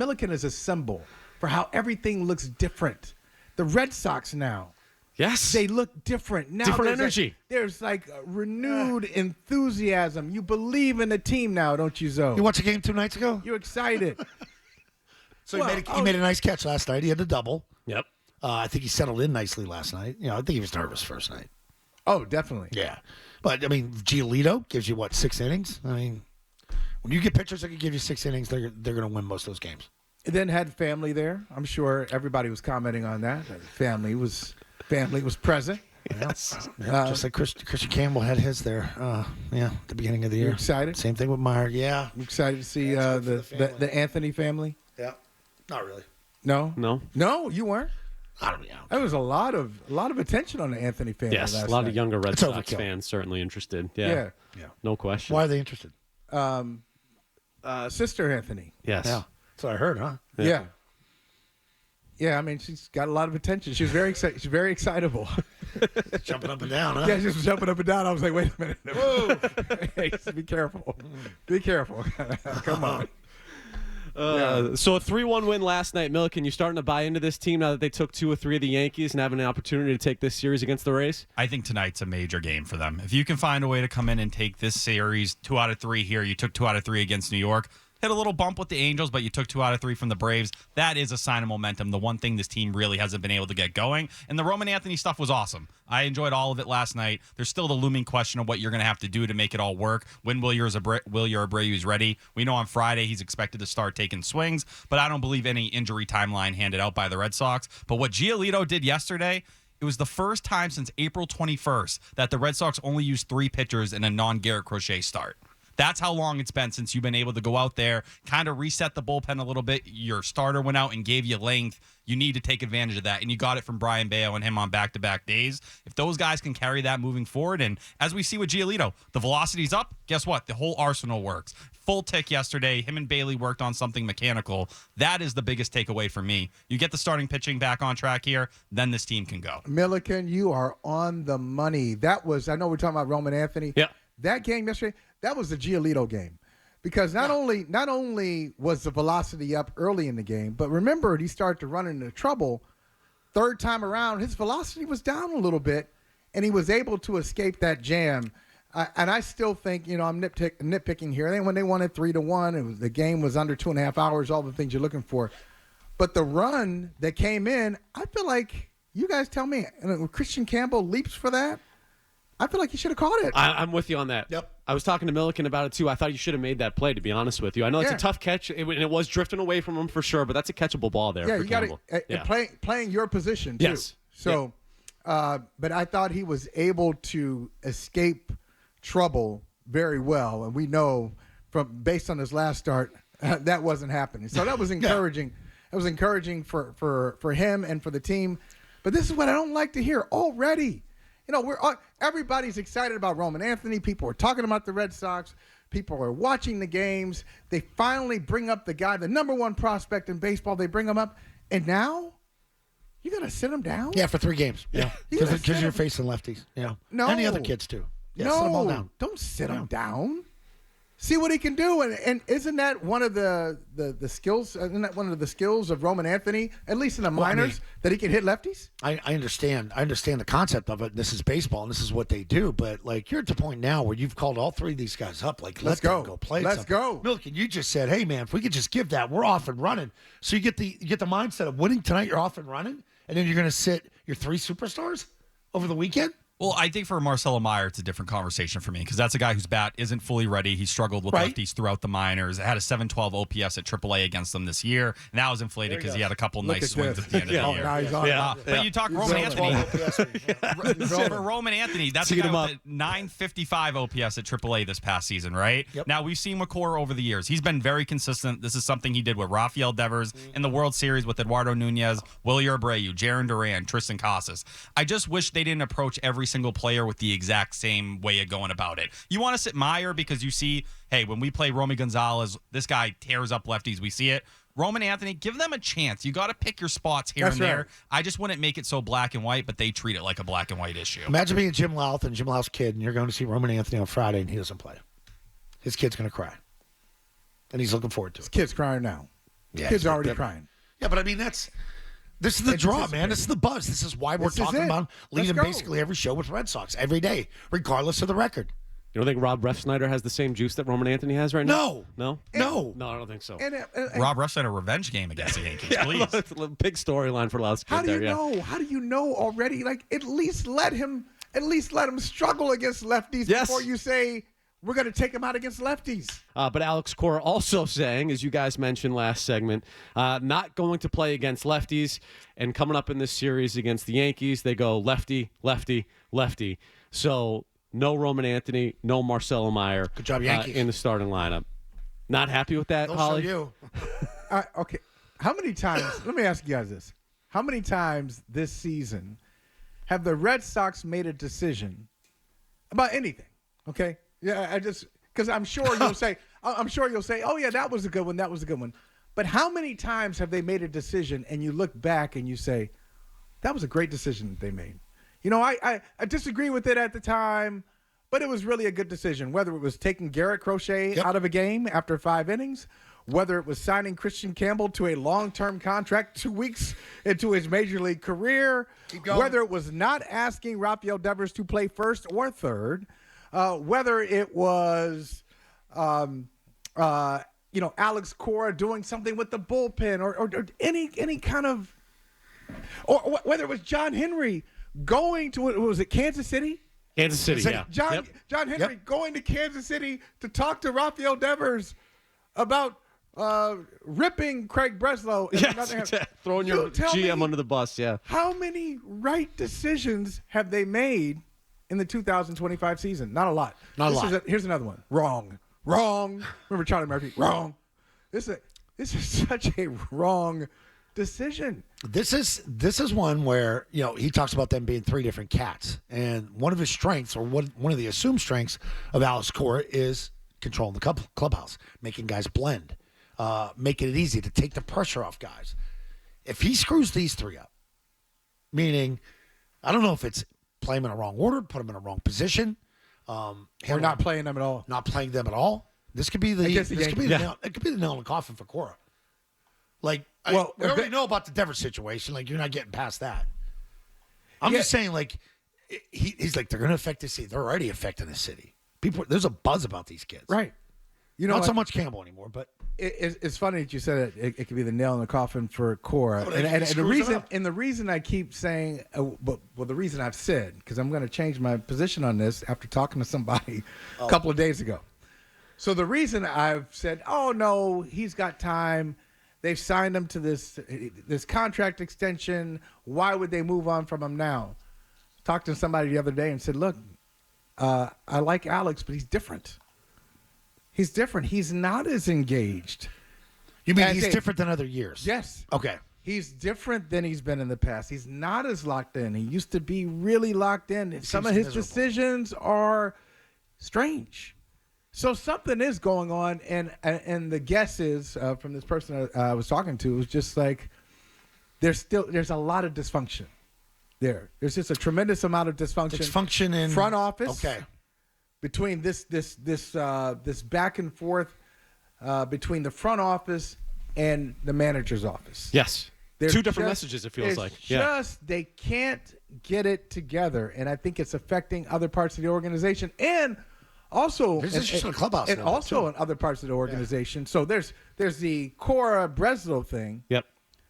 Milliken is a symbol for how everything looks different. The Red Sox now. Yes. They look different. Now different there's energy. There's a renewed enthusiasm. You believe in the team now, don't you, Zoe? You watched the game 2 nights ago? You're excited. So he made a nice catch last night. He had a double. Yep. I think he settled in nicely last night. I think he was nervous first night. Oh, definitely. Yeah. But, Giolito gives you, 6 innings? When you get pitchers that can give you 6 innings, they're going to win most of those games. And then had family there. I'm sure everybody was commenting on that. Family was present. Yes. Just like Christian Campbell had his there. At the beginning of the year. You excited? Same thing with Meyer. Yeah. You excited to see the Anthony family? Yeah. Not really. No? No, you weren't? I don't know. There was a lot of attention on the Anthony family. Yes, last a lot night. of younger Red It's Sox overkill. fans certainly interested. Yeah. No question. Why are they interested? Sister Anthony. Yes. Yeah. That's what I heard, huh? Yeah. Yeah, she's got a lot of attention. She was very excited. She's very excitable. Jumping up and down, huh? Yeah, she was jumping up and down. I was like, wait a minute. Whoa. Hey, be careful. Be careful. Come on. So a 3-1 win last night. Milliken, you starting to buy into this team now that they took 2 or 3 of the Yankees and having an opportunity to take this series against the Rays? I think tonight's a major game for them. If you can find a way to come in and take this series 2 out of 3 here, you took 2 out of 3 against New York. Hit a little bump with the Angels, but you took 2 out of 3 from the Braves. That is a sign of momentum. The one thing this team really hasn't been able to get going. And the Roman Anthony stuff was awesome. I enjoyed all of it last night. There's still the looming question of what you're going to have to do to make it all work. When Will Abreu is ready? We know on Friday he's expected to start taking swings, but I don't believe any injury timeline handed out by the Red Sox. But what Giolito did yesterday, it was the first time since April 21st that the Red Sox only used 3 pitchers in a non-Garrett Crochet start. That's how long it's been since you've been able to go out there, kind of reset the bullpen a little bit. Your starter went out and gave you length. You need to take advantage of that, and you got it from Brian Bayo and him on back-to-back days. If those guys can carry that moving forward, and as we see with Giolito, the velocity's up, guess what? The whole arsenal works. Full tick yesterday. Him and Bailey worked on something mechanical. That is the biggest takeaway for me. You get the starting pitching back on track here, then this team can go. Milliken, you are on the money. That was, I know we're talking about Roman Anthony. Yeah. That game yesterday, that was the Giolito game. Because not only was the velocity up early in the game, but remember, he started to run into trouble. Third time around, his velocity was down a little bit, and he was able to escape that jam. And I still think, I'm nitpicking here. When they won it 3-1, the game was under 2.5 hours, all the things you're looking for. But the run that came in, I feel like, you guys tell me, Christian Campbell leaps for that. I feel like he should have caught it. I'm with you on that. Yep. I was talking to Milliken about it, too. I thought you should have made that play, to be honest with you. I know it's a tough catch, and it was drifting away from him for sure, but that's a catchable ball there for Campbell. Playing your position, too. Yes. So, but I thought he was able to escape trouble very well, and we know based on his last start, that wasn't happening. So that was encouraging. It was encouraging for him and for the team. But this is what I don't like to hear already. Everybody's excited about Roman Anthony. People are talking about the Red Sox. People are watching the games. They finally bring up the guy, the number 1 prospect in baseball. They bring him up, and now you're gonna sit him down? Yeah, for 3 games. Yeah, because you're facing lefties. Yeah, no, and the other kids too. Yeah, sit them all down. Don't sit him down. See what he can do, and isn't that one of the skills? Isn't that one of the skills of Roman Anthony, at least in the minors, that he can hit lefties? I understand. I understand the concept of it. This is baseball, and this is what they do. But you're at the point now where you've called all 3 of these guys up. Let's go play. Let's go. Milliken, you just said, "Hey, man, if we could just give that, we're off and running." So you get the mindset of winning tonight. You're off and running, and then you're going to sit your 3 superstars over the weekend. Well, I think for Marcelo Meyer, it's a different conversation for me because that's a guy whose bat isn't fully ready. He struggled with lefties throughout the minors. Had a 712 OPS at AAA against them this year. And that was inflated because he had a couple nice swings at the end of the year. Now he's on. But you talk Roman Anthony. For Roman Anthony, that's a guy with a 955 OPS at AAA this past season, right? Yep. Now, we've seen McClure over the years. He's been very consistent. This is something he did with Rafael Devers in the World Series with Eduardo Nunez, Willie Abreu, Jaron Duran, Tristan Casas. I just wish they didn't approach every single player with the exact same way of going about it. You want to sit Meyer because you see, hey, when we play Romy Gonzalez, this guy tears up lefties. We see it. Roman Anthony, give them a chance. You got to pick your spots here and there. Right. I just wouldn't make it so black and white, but they treat it like a black and white issue. Imagine being Jim Louth and Jim Louth's kid, and you're going to see Roman Anthony on Friday, and he doesn't play. His kid's going to cry. And he's looking forward to it. His kid's crying now. Kids are already crying. Yeah, but I mean, this is the draw, man. This is the buzz. This is why we're talking about leading basically every show with Red Sox every day, regardless of the record. You don't think Rob Refsnyder has the same juice that Roman Anthony has right now? No. No, I don't think so. Rob Rush had a revenge game against the Yankees, please. It's a big storyline for Loud's How do you there, know? How do you know already? Like, at least let him struggle against lefties before you say we're going to take him out against lefties. But Alex Cora also saying, as you guys mentioned last segment, not going to play against lefties. And coming up in this series against the Yankees, they go lefty, lefty, lefty. So no Roman Anthony, no Marcelo Meyer. Good job, Yankees. In the starting lineup. Not happy with that, Holly? You. Okay. How many times, let me ask you guys this. How many times this season have the Red Sox made a decision about anything? Okay? Yeah, because I'm sure you'll say, oh yeah, that was a good one, that was a good one. But how many times have they made a decision and you look back and you say, that was a great decision that they made? You know, I disagree with it at the time, but it was really a good decision. Whether it was taking Garrett Crochet out of a game after 5 innings, whether it was signing Christian Campbell to a long-term contract 2 weeks into his major league career, whether it was not asking Rafael Devers to play first or third, whether it was, Alex Cora doing something with the bullpen or any kind of, or whether it was John Henry going to, was it Kansas City? Kansas City, yeah. John Henry going to Kansas City to talk to Rafael Devers about ripping Craig Breslow. Throwing your GM under the bus, yeah. How many right decisions have they made in the 2025 season? Not a lot. Not a lot. Here's another one. Wrong. Remember Charlie Murphy? Wrong. This is such a wrong decision. This is one where, he talks about them being 3 different cats. And one of his strengths, or one of the assumed strengths of Alex Cora, is controlling the clubhouse, making guys blend, making it easy to take the pressure off guys. If he screws these 3 up, meaning, I don't know if it's play them in a wrong order, put them in a wrong position, or not playing them at all. Not playing them at all. This could be the nail in the coffin for Cora. Like, we already know about the Devers situation. Like, you're not getting past that. I'm just saying, like, he's like, they're going to affect the city. They're already affecting the city. There's a buzz about these kids. Right. Not so much Campbell anymore, but it's funny that you said it could be the nail in the coffin for Cora. And the reason I keep saying, the reason I've said, because I'm going to change my position on this after talking to somebody a couple of days ago. So the reason I've said, oh no, he's got time. They've signed him to this contract extension. Why would they move on from him now? Talked to somebody the other day and said, look, I like Alex, but he's different. He's different. He's not as engaged. You mean he's different than other years? Yes. Okay. He's different than he's been in the past. He's not as locked in. He used to be really locked in. Some of his decisions are strange. So something is going on, and the guess is from this person I was talking to was just like there's a lot of dysfunction there. There's just a tremendous amount of dysfunction in front office. Okay, between this back and forth between the front office and the manager's office. Yes, There's 2 different messages. It feels like they can't get it together, and I think it's affecting other parts of the organization and. Also, there's issues in the clubhouse, and also in other parts of the organization. Yeah. So there's the Cora Breslow thing. Yep.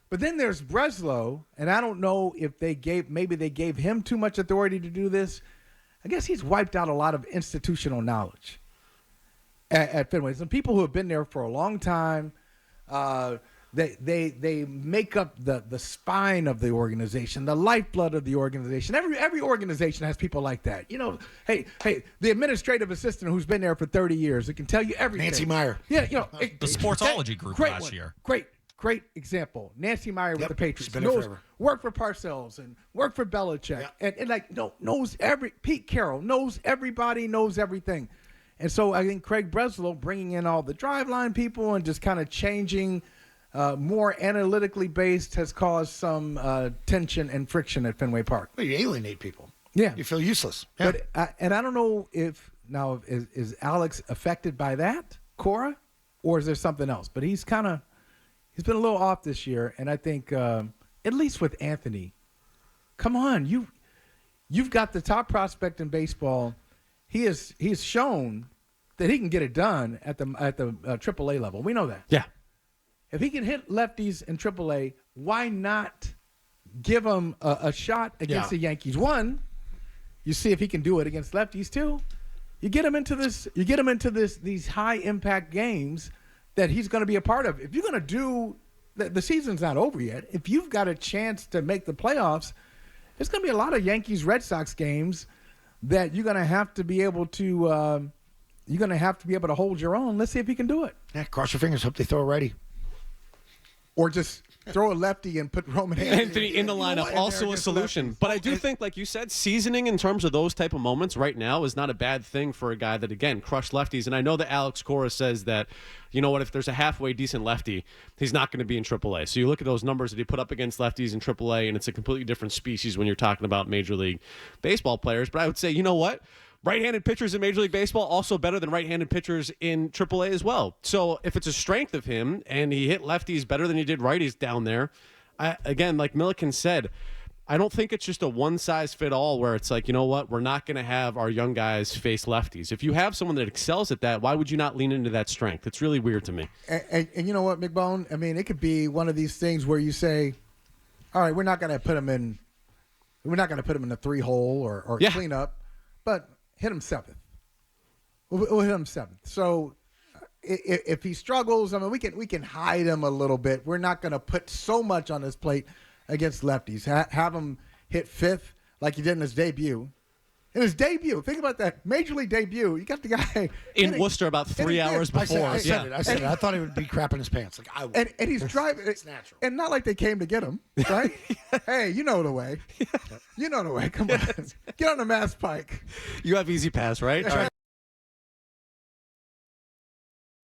But then there's Breslow, and I don't know if they gave him too much authority to do this. I guess he's wiped out a lot of institutional knowledge at Fenway. Some people who have been there for a long time. They make up the spine of the organization, the lifeblood of the organization. Every organization has people like that. Hey, the administrative assistant who's been there for 30 years, who can tell you everything. Nancy Meyer. Yeah, the sportsology group last year. Great example. Nancy Meyer with the Patriots. Worked for Parcells and worked for Belichick. Yeah. And knows Pete Carroll knows everybody, knows everything. And so I think Craig Breslow bringing in all the driveline people and just kind of changing more analytically based has caused some tension and friction at Fenway Park. Well, you alienate people. Yeah. You feel useless. Yeah. But I don't know if now is Alex affected by that, Cora, or is there something else? But he's kind of He's been a little off this year, and I think at least with Anthony, come on, you've got the top prospect in baseball. He's shown that he can get it done at the AAA level. We know that. Yeah. If he can hit lefties in AAA, why not give him a shot against the Yankees? One, you see if he can do it against lefties. Two, you get him into this. You get him into these high impact games that he's going to be a part of. If you're going to do the season's not over yet. If you've got a chance to make the playoffs, there's going to be a lot of Yankees Red Sox games that you're going to have to be able to. You're going to have to be able to hold your own. Let's see if he can do it. Yeah, cross your fingers. Hope they throw a righty. Or just throw a lefty and put Roman Anthony in the lineup, also a solution. But I do think, like you said, seasoning in terms of those type of moments right now is not a bad thing for a guy that, again, crushed lefties. And I know that Alex Cora says that, you know what, if there's a halfway decent lefty, he's not going to be in AAA. So you look at those numbers that he put up against lefties in AAA, and it's a completely different species when you're talking about Major League Baseball players. But I would say, you know what? Right-handed pitchers in Major League Baseball also better than right-handed pitchers in AAA as well. So if it's a strength of him and he hit lefties better than he did righties down there, again, like Milliken said, I don't think it's just a one-size-fit-all where it's like, you know what, we're not going to have our young guys face lefties. If you have someone that excels at that, why would you not lean into that strength? It's really weird to me. And you know what, McBone? I mean, it could be one of these things where you say, all right, we're not going to put him in the 3-hole or clean up, but hit him 7th. We'll hit him 7th. So if he struggles, I mean, we can hide him a little bit. We're not going to put so much on his plate against lefties. Have him hit 5th like he did in his debut. In his debut, think about that. Major League debut. You got the guy in Worcester about 3 hours before. I said it. I thought he would be crapping his pants. And he's driving. It's natural. And not like they came to get him, right? Hey, you know the way. You know the way. Come on. Get on the Mass Pike. You have Easy Pass, right? All right.